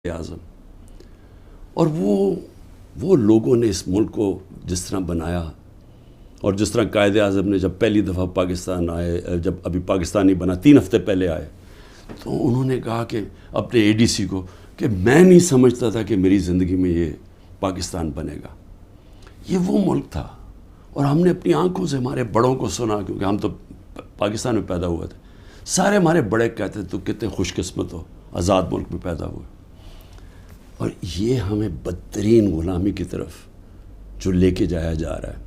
اعظم، اور وہ لوگوں نے اس ملک کو جس طرح بنایا، اور جس طرح قائد اعظم نے جب پہلی دفعہ پاکستان آئے، جب ابھی پاکستان نہیں بنا 3 ہفتے پہلے آئے، تو انہوں نے کہا کہ اپنے اے ڈی سی کو کہ میں نہیں سمجھتا تھا کہ میری زندگی میں یہ پاکستان بنے گا۔ یہ وہ ملک تھا، اور ہم نے اپنی آنکھوں سے ہمارے بڑوں کو سنا، کیونکہ ہم تو پاکستان میں پیدا ہوئے تھے، سارے ہمارے بڑے کہتے تو کتنے خوش قسمت ہو، آزاد ملک میں پیدا ہوئے، اور یہ ہمیں بدترین غلامی کی طرف جو لے کے جایا جا رہا ہے۔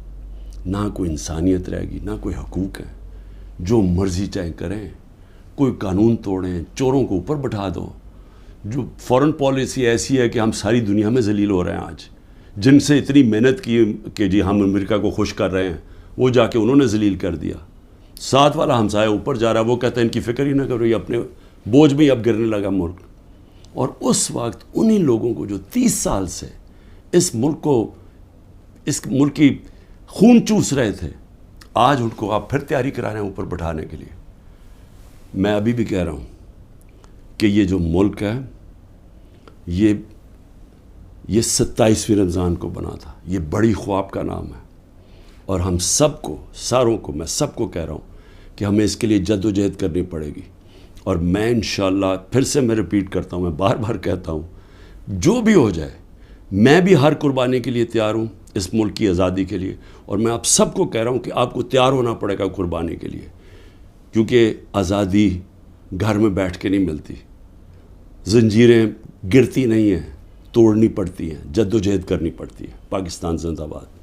نہ کوئی انسانیت رہے گی، نہ کوئی حقوق ہے، جو مرضی چاہے کریں، کوئی قانون توڑیں، چوروں کو اوپر بٹھا دو۔ جو فورن پالیسی ایسی ہے کہ ہم ساری دنیا میں ذلیل ہو رہے ہیں آج، جن سے اتنی محنت کی کہ جی ہم امریکہ کو خوش کر رہے ہیں، وہ جا کے انہوں نے ذلیل کر دیا۔ ساتھ والا ہمسایہ اوپر جا رہا ہے، وہ کہتا ہے ان کی فکر ہی نہ کرو، یہ اپنے بوجھ میں ہی اب گرنے لگا ملک۔ اور اس وقت انہی لوگوں کو جو 30 سال سے اس ملک کو، اس ملک کی خون چوس رہے تھے، آج ان کو آپ پھر تیاری کرا رہے ہیں اوپر بٹھانے کے لیے۔ میں ابھی بھی کہہ رہا ہوں کہ یہ جو ملک ہے، یہ 27ویں رمضان کو بنا تھا، یہ بڑی خواب کا نام ہے، اور ہم سب کو، ساروں کو، میں سب کو کہہ رہا ہوں کہ ہمیں اس کے لیے جد و جہد کرنی پڑے گی۔ اور میں انشاءاللہ پھر سے میں ریپیٹ کرتا ہوں، میں بار بار کہتا ہوں، جو بھی ہو جائے میں بھی ہر قربانی کے لیے تیار ہوں اس ملک کی آزادی کے لیے، اور میں آپ سب کو کہہ رہا ہوں کہ آپ کو تیار ہونا پڑے گا قربانی کے لیے، کیونکہ آزادی گھر میں بیٹھ کے نہیں ملتی، زنجیریں گرتی نہیں ہیں، توڑنی پڑتی ہیں، جد و جہد کرنی پڑتی ہے۔ پاکستان زندہ باد۔